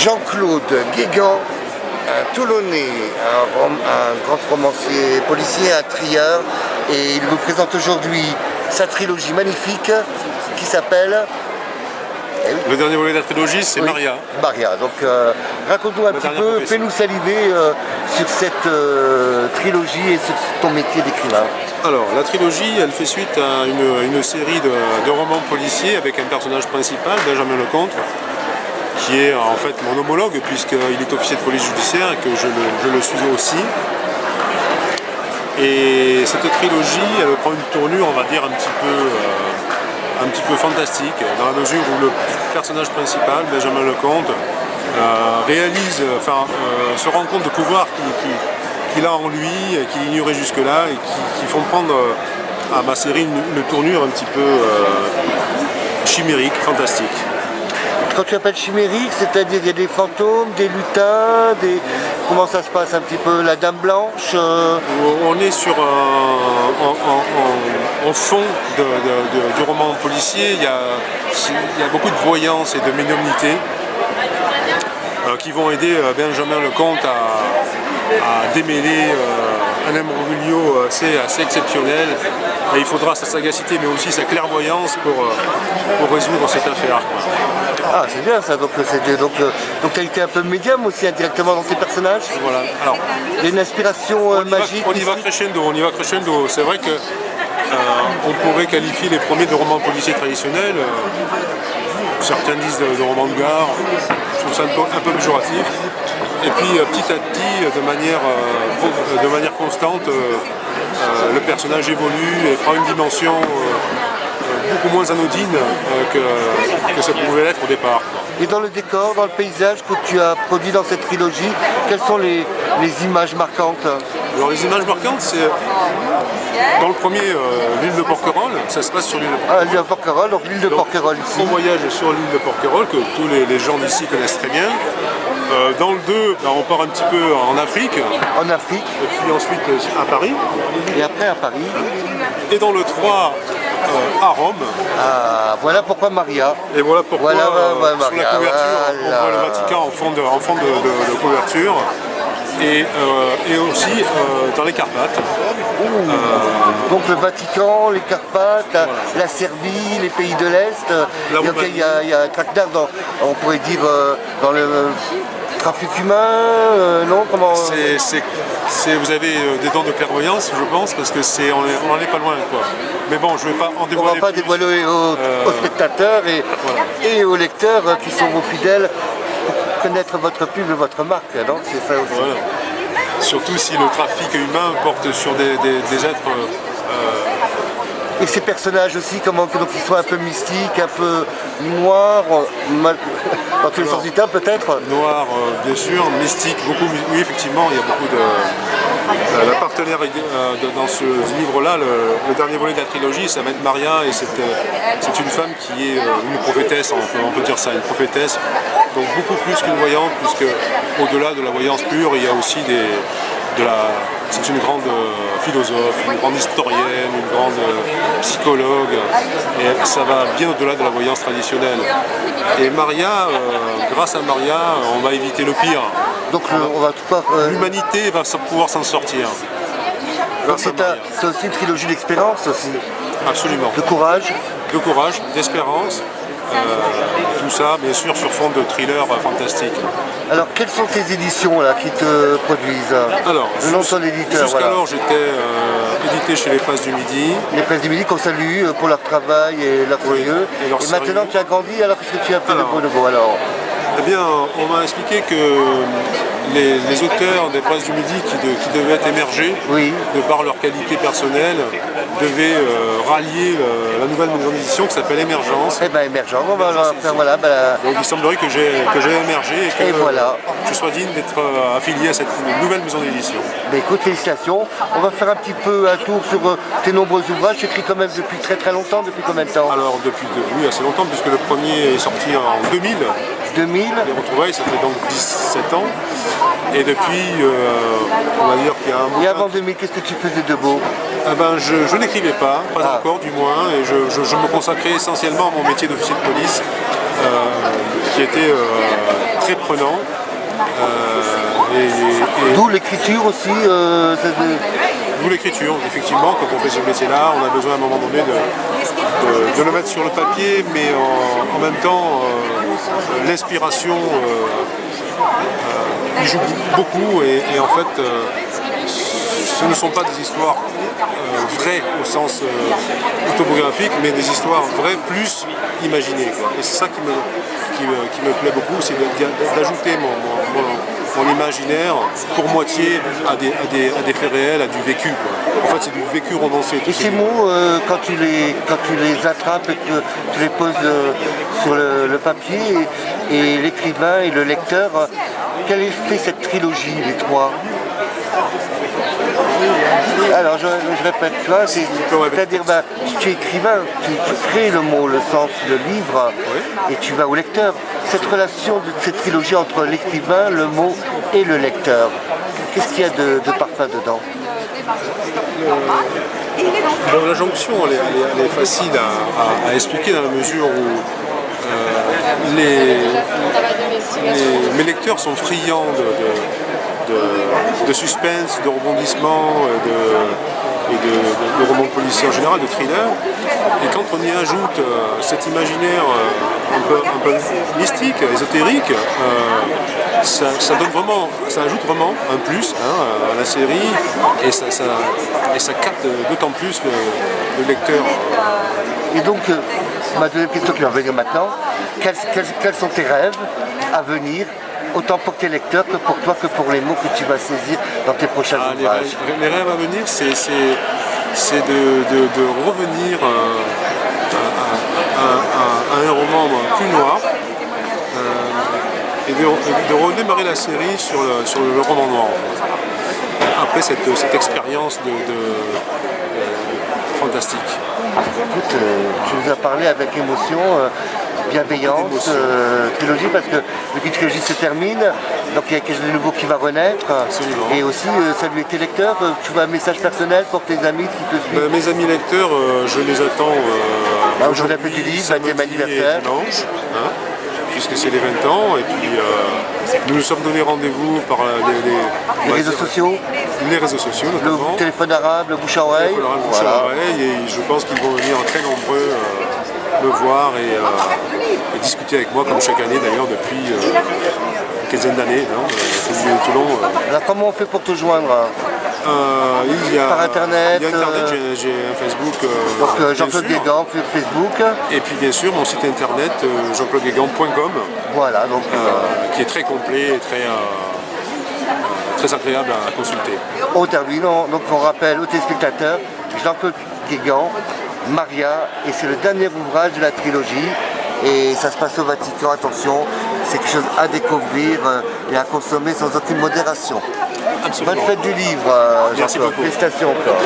Jean-Claude Guégan, un Toulonnais, un grand romancier policier, un trieur, et il vous présente aujourd'hui sa trilogie magnifique qui s'appelle... Le dernier volet de la trilogie, c'est Maria. Maria. Donc raconte-nous un petit peu, fais-nous saliver sur cette trilogie et sur ton métier d'écrivain. Alors, la trilogie, elle fait suite à une série de romans policiers avec un personnage principal, Benjamin Lecomte, qui est en fait mon homologue puisqu'il est officier de police judiciaire et que je le suis aussi. Et cette trilogie, elle prend une tournure, on va dire, un petit peu fantastique, dans la mesure où le personnage principal, Benjamin Lecomte, se rend compte de pouvoirs qu'il a en lui, qu'il ignorait jusque-là, et qui font prendre à ma série une tournure un petit peu chimérique, fantastique. Quand tu appelles chimérique, c'est-à-dire il y a des fantômes, des lutins, comment ça se passe un petit peu, la Dame Blanche On est sur en fond du roman policier, il y a beaucoup de voyance et de médiumnité qui vont aider Benjamin Lecomte à démêler un imbroglio assez exceptionnel. Et il faudra sa sagacité mais aussi sa clairvoyance pour résoudre cette affaire. Ah, c'est bien ça, donc tu as été un peu médium aussi indirectement dans tes personnages. Voilà. Alors, il y a une inspiration magique. On y va crescendo. C'est vrai que on pourrait qualifier les premiers de romans policiers traditionnels. Certains disent de romans de gare. Je trouve ça un peu péjoratif. Et puis petit à petit, de manière constante, le personnage évolue et prend une dimension beaucoup moins anodine que ça pouvait l'être au départ. Et dans le décor, dans le paysage que tu as produit dans cette trilogie, quelles sont les images marquantes? Alors les images marquantes, c'est dans le premier, l'île de Porquerolles, ça se passe sur l'île de Porquerolles. Ah, l'île de Porquerolles, donc l'île de Porquerolles ici. On voyage sur l'île de Porquerolles, que tous les gens d'ici connaissent très bien. Dans le 2, on part un petit peu en Afrique. En Afrique. Et puis ensuite à Paris. Et après à Paris. Et dans le 3, à Rome. Ah, voilà pourquoi Maria. Et voilà pourquoi Maria, sur la couverture, on voit le Vatican en fond de couverture. Et aussi dans les Carpates. Donc le Vatican, les Carpates, la Serbie, les pays de l'Est. Il y a un traquenard on pourrait dire, dans le trafic humain, non comment... Vous avez des dons de clairvoyance, je pense, parce que on n'en est pas loin, quoi. Mais bon, je ne vais pas en dévoiler. On ne va pas dévoiler aux spectateurs et aux lecteurs qui sont vos fidèles pour connaître votre pub et votre marque, non? C'est ça aussi. Voilà. Surtout si le trafic humain porte sur des êtres... Et ces personnages aussi, donc ils soient un peu mystiques, un peu noirs, dans tous les sens du terme peut-être. Noir, bien sûr, mystique, beaucoup, oui effectivement, il y a beaucoup de... La partenaire dans ce livre-là, le dernier volet de la trilogie, ça va être Maria, et c'est une femme qui est une prophétesse, on peut dire ça, une prophétesse, donc beaucoup plus qu'une voyante, puisque au-delà de la voyance pure, il y a aussi c'est une grande philosophe, une grande historienne, une grande psychologue, et ça va bien au-delà de la voyance traditionnelle. Et Maria, grâce à Maria, on va éviter le pire. Donc l'humanité va pouvoir s'en sortir. C'est aussi une trilogie d'expérience aussi. Absolument. De courage. De courage, d'espérance. Tout ça, bien sûr, sur fond de thriller fantastique. Alors, quelles sont tes éditions là qui te produisent? Alors, le nom de ton éditeur. Jusqu'alors, j'étais édité chez les Presses du Midi. Les Presses du Midi qu'on salue pour leur travail et leur sérieux. Et maintenant, tu as grandi, alors qu'est-ce que tu as fait de beau alors? Eh bien, on m'a expliqué que les auteurs des Presses du Midi qui devaient émerger, de par leur qualité personnelle, devaient rallier la nouvelle maison d'édition qui s'appelle Émergence. Eh bien, Émergence, on va faire, Donc il semblerait que j'ai émergé et que je sois digne d'être affilié à cette nouvelle maison d'édition. Écoute, félicitations. On va faire un petit peu un tour sur tes nombreux ouvrages. Tu écris quand même depuis très longtemps, depuis combien de temps? Alors, depuis assez longtemps, puisque le premier est sorti en 2000. 2000. Les retrouvailles, ça fait donc 17 ans. Et depuis, on va dire qu'il y a un moment... Et avant 2000, qu'est-ce que tu faisais de beau? Je n'écrivais pas encore du moins, et je me consacrais essentiellement à mon métier d'officier de police, qui était très prenant. D'où l'écriture aussi. D'où l'écriture, effectivement, quand on fait ce métier-là, on a besoin à un moment donné de le mettre sur le papier, mais en même temps, l'inspiration y joue beaucoup, et en fait, ce ne sont pas des histoires vraies au sens autobiographique, mais des histoires vraies plus imaginées, quoi. Et c'est ça qui me plaît beaucoup, c'est d'ajouter mon imaginaire pour moitié à des faits réels, à du vécu, quoi. En fait, c'est du vécu romancé. Et ces mots, quand tu les attrapes et que tu les poses sur le papier, et l'écrivain et le lecteur, quel effet cette trilogie, les trois? Alors je répète, tu vois, c'est-à-dire tu es écrivain, tu crées le mot, le sens, le livre, et tu vas au lecteur. Cette relation de cette trilogie entre l'écrivain, le mot et le lecteur, qu'est-ce qu'il y a de parfait dedans? Bon, la jonction, elle est facile à expliquer dans la mesure où mes lecteurs sont friands de suspense, de rebondissement et de romans policiers en général, de thrillers. Et quand on y ajoute cet imaginaire un peu mystique, ésotérique, ça ajoute vraiment un plus à la série, et ça capte d'autant plus le lecteur. Et donc, ma deuxième question qui va venir maintenant, quels sont tes rêves à venir, autant pour tes lecteurs que pour toi, que pour les mots que tu vas saisir dans tes prochains ouvrages? Les rêves à venir, c'est de revenir à un roman plus noir, et de redémarrer la série sur le roman noir, en fait. Après cette expérience fantastique. Écoute, tu nous as parlé avec émotion, bienveillance, trilogie, parce que la trilogie se termine, donc il y a quelque chose de nouveau qui va renaître. Absolument. Et aussi, saluer tes lecteurs, tu vois un message personnel pour tes amis qui te suivent? Mes amis lecteurs, je les attends aujourd'hui, la du livre, 20e anniversaire. Dimanche, puisque c'est les 20 ans, et puis nous nous sommes donné rendez-vous par les réseaux sociaux. Les réseaux sociaux, notamment. Le téléphone arabe, le bouche à oreille. Et je pense qu'ils vont venir très nombreux me voir et discuter avec moi, comme chaque année d'ailleurs depuis une quinzaine d'années. De Toulon. Alors comment on fait pour te joindre? Par internet. Il y a internet, j'ai un Facebook. Donc Jean-Claude Guégan, Facebook. Et puis bien sûr mon site internet jean-claudeguégan.com. Voilà, donc qui est très complet et très agréable à consulter. On termine, donc on rappelle aux téléspectateurs, Jean-Claude Guégan, Maria, et c'est le dernier ouvrage de la trilogie, et ça se passe au Vatican, attention, c'est quelque chose à découvrir et à consommer sans aucune modération. Absolument. Bonne fête du livre, Merci beaucoup. Félicitations encore.